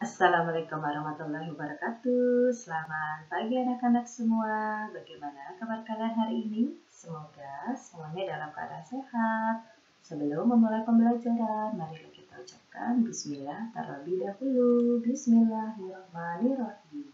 Assalamualaikum warahmatullahi wabarakatuh. Selamat pagi anak-anak semua. Bagaimana kabar kalian hari ini? Semoga semuanya dalam keadaan sehat. Sebelum memulai pembelajaran, mari kita ucapkan Bismillah terlebih dahulu. Bismillahirrahmanirrahim.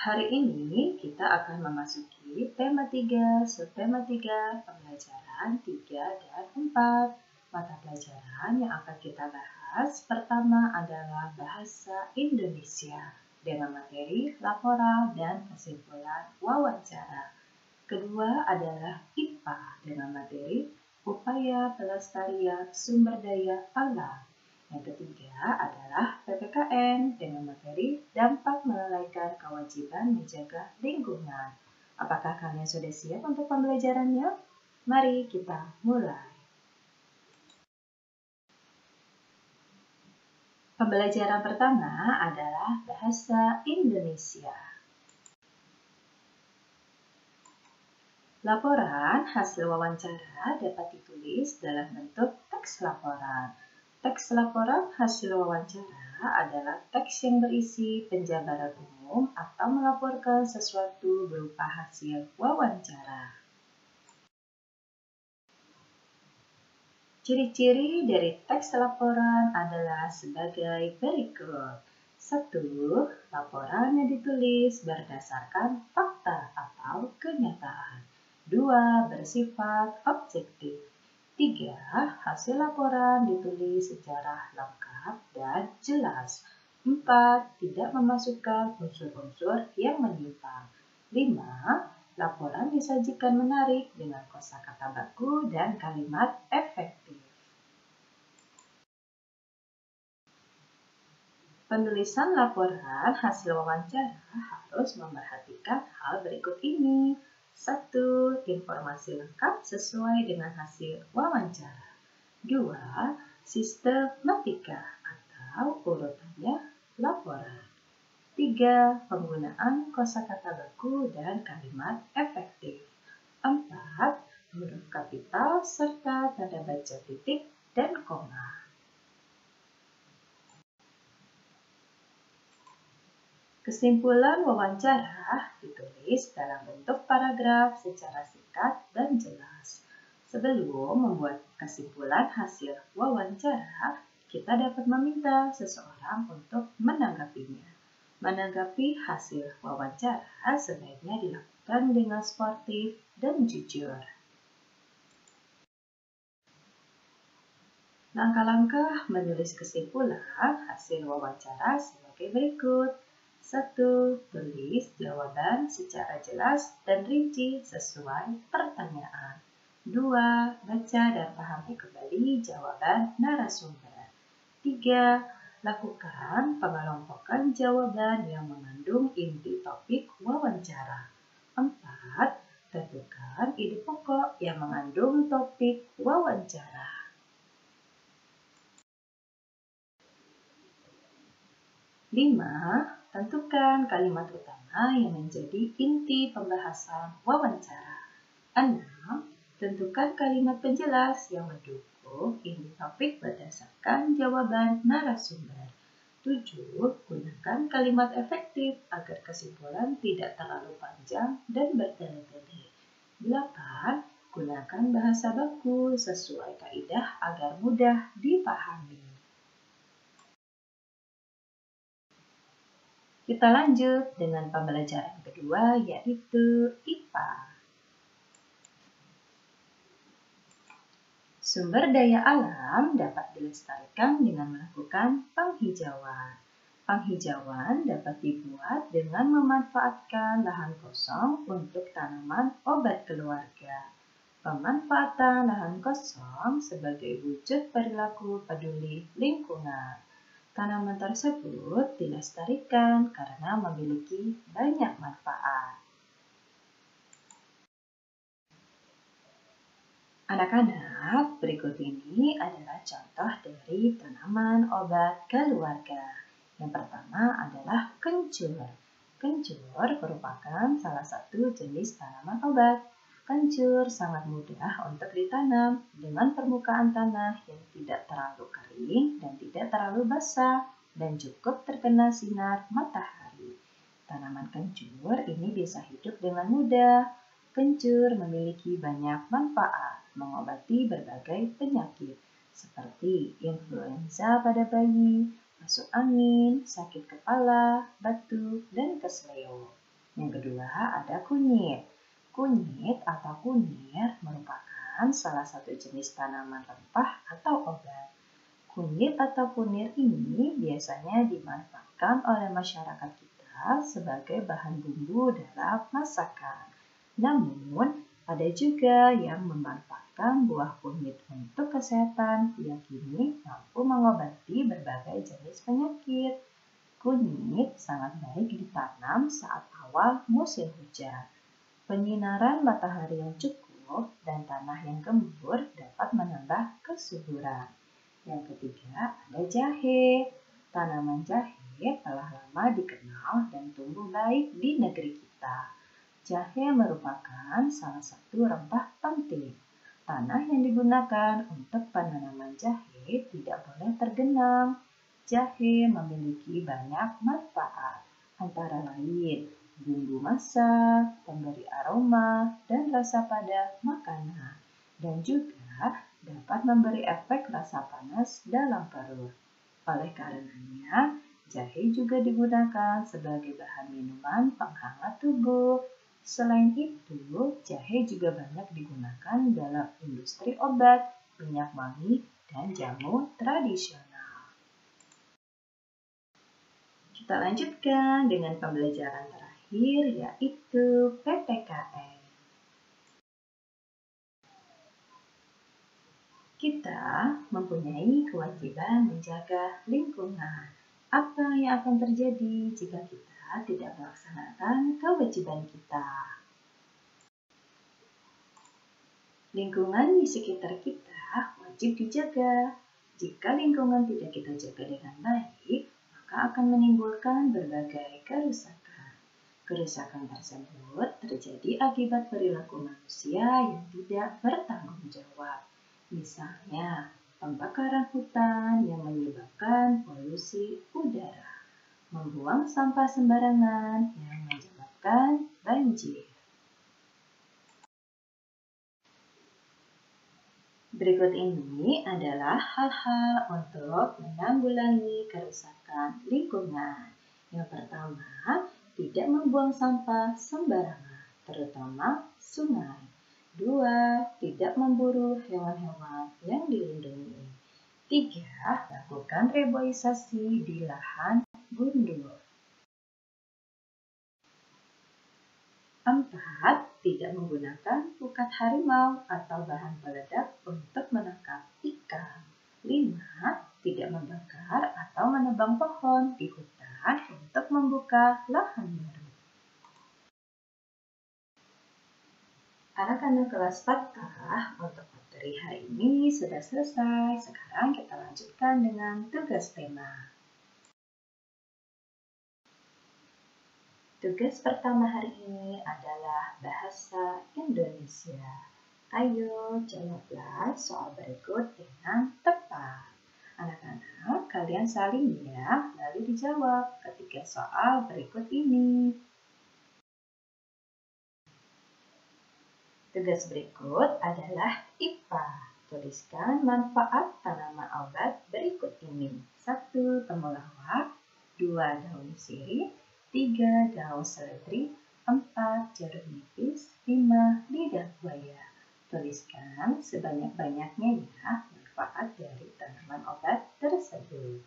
Hari ini kita akan memasuki tema 3, subtema 3, pembelajaran 3 dan 4. Mata pelajaran yang akan kita bahas pertama adalah bahasa Indonesia dengan materi laporan dan kesimpulan wawancara. Kedua adalah IPA dengan materi upaya pelestarian sumber daya alam. Yang ketiga adalah PPKN dengan materi dampak melalaikan kewajiban menjaga lingkungan. Apakah kalian sudah siap untuk pembelajarannya? Mari kita mulai. Pembelajaran pertama adalah bahasa Indonesia. Laporan hasil wawancara dapat ditulis dalam bentuk teks laporan. Teks laporan hasil wawancara adalah teks yang berisi penjabaran umum atau melaporkan sesuatu berupa hasil wawancara. Ciri-ciri dari teks laporan adalah sebagai berikut. 1. Laporan yang ditulis berdasarkan fakta atau kenyataan. 2. Bersifat objektif. 3. Hasil laporan ditulis secara lengkap dan jelas. 4. Tidak memasukkan unsur-unsur yang menyimpang. 5. Laporan disajikan menarik dengan kosakata baku dan kalimat efektif. Penulisan laporan hasil wawancara harus memperhatikan hal berikut ini. 1. Informasi lengkap sesuai dengan hasil wawancara. 2. Sistematika atau urutannya laporan. 3. Penggunaan kosakata baku dan kalimat efektif. 4. Huruf kapital serta tanda baca titik dan koma. Kesimpulan wawancara ditulis dalam bentuk paragraf secara singkat dan jelas. Sebelum membuat kesimpulan hasil wawancara, kita dapat meminta seseorang untuk menanggapinya. Menanggapi hasil wawancara sebaiknya dilakukan dengan sportif dan jujur. Langkah-langkah menulis kesimpulan hasil wawancara sebagai berikut. 1. Tulis jawaban secara jelas dan rinci sesuai pertanyaan. 2. Baca dan pahami kembali jawaban narasumber. 3. Lakukan pengelompokan jawaban yang mengandung inti topik wawancara. 4. Tentukan ide pokok yang mengandung topik wawancara. 5. Tentukan kalimat utama yang menjadi inti pembahasan wawancara. 6. Tentukan kalimat penjelas yang mendukung inti topik berdasarkan jawaban narasumber. 7. Gunakan kalimat efektif agar kesimpulan tidak terlalu panjang dan bertele-tele. 8. Gunakan bahasa baku sesuai kaidah agar mudah dipahami. Kita lanjut dengan pembelajaran kedua, yaitu IPA. Sumber daya alam dapat dilestarikan dengan melakukan penghijauan. Penghijauan dapat dibuat dengan memanfaatkan lahan kosong untuk tanaman obat keluarga. Pemanfaatan lahan kosong sebagai wujud perilaku peduli lingkungan. Tanaman tersebut dilestarikan karena memiliki banyak manfaat. Anak-anak, berikut ini adalah contoh dari tanaman obat keluarga. Yang pertama adalah kencur. Kencur merupakan salah satu jenis tanaman obat. Kencur sangat mudah untuk ditanam dengan permukaan tanah yang tidak terlalu kering dan tidak terlalu basah dan cukup terkena sinar matahari. Tanaman kencur ini bisa hidup dengan mudah. Kencur memiliki banyak manfaat, mengobati berbagai penyakit seperti influenza pada bayi, masuk angin, sakit kepala, batuk, dan kesleo. Yang kedua ada kunyit. Kunyit atau kunir merupakan salah satu jenis tanaman rempah atau obat. Kunyit atau kunir ini biasanya dimanfaatkan oleh masyarakat kita sebagai bahan bumbu dalam masakan. Namun, ada juga yang memanfaatkan buah kunyit untuk kesehatan, yakini mampu mengobati berbagai jenis penyakit. Kunyit sangat baik ditanam saat awal musim hujan. Penyinaran matahari yang cukup dan tanah yang gembur dapat menambah kesuburan. Yang ketiga ada jahe. Tanaman jahe telah lama dikenal dan tumbuh baik di negeri kita. Jahe merupakan salah satu rempah penting. Tanah yang digunakan untuk penanaman jahe tidak boleh tergenang. Jahe memiliki banyak manfaat, antara lain bumbu masak, pemberi aroma, dan rasa pada makanan. Dan juga dapat memberi efek rasa panas dalam perut. Oleh karenanya, jahe juga digunakan sebagai bahan minuman penghangat tubuh. Selain itu, jahe juga banyak digunakan dalam industri obat, minyak wangi, dan jamu tradisional. Kita lanjutkan dengan pembelajaran terakhir, yaitu PPKN. Kita mempunyai kewajiban menjaga lingkungan. Apa yang akan terjadi jika kita tidak melaksanakan kewajiban kita? Lingkungan di sekitar kita wajib dijaga. Jika lingkungan tidak kita jaga dengan baik, maka akan menimbulkan berbagai kerusakan. Kerusakan tersebut terjadi akibat perilaku manusia yang tidak bertanggung jawab. Misalnya, pembakaran hutan yang menyebabkan polusi udara, membuang sampah sembarangan yang menyebabkan banjir. Berikut ini adalah hal-hal untuk menanggulangi kerusakan lingkungan. Yang pertama, tidak membuang sampah sembarangan, terutama sungai. 2. Tidak memburu hewan-hewan yang dilindungi. 3. Lakukan reboisasi di lahan gundul. 4. Tidak menggunakan pukat harimau atau bahan peledak untuk menangkap ikan. 5. Tidak membakar atau menebang pohon di hutan untuk membuka lahan baru. Anak-anak kelas 4 untuk materi hari ini sudah selesai. Sekarang kita lanjutkan dengan tugas tema. Tugas pertama hari ini adalah bahasa Indonesia. Ayo jawablah soal berikut dengan tepat. Anak-anak, kalian salin ya, lalu dijawab ketika soal berikut ini. Tugas berikut adalah IPA. Tuliskan manfaat tanaman obat berikut ini. 1. Temulawak. 2. Daun sirih. 3. Daun seledri. 4. Jeruk nipis. 5. Lidah buaya. Tuliskan sebanyak-banyaknya ya manfaat dari tanaman obat tersebut.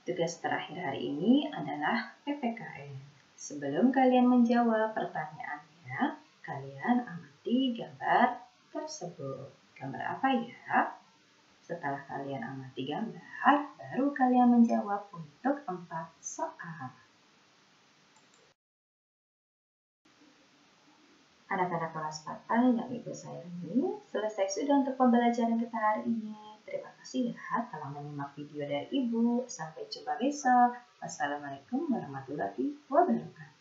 Tugas terakhir hari ini adalah PPKN. Sebelum kalian menjawab pertanyaannya, kalian amati gambar tersebut. Gambar apa ya? Setelah kalian amati gambar, baru kalian menjawab untuk 4 soal. Anak-anak kelas 4 yang Ibu sayangi, selesai sudah untuk pembelajaran kita hari ini. Terima kasih ya telah menyimak video dari Ibu. Sampai jumpa besok. Wassalamualaikum warahmatullahi wabarakatuh.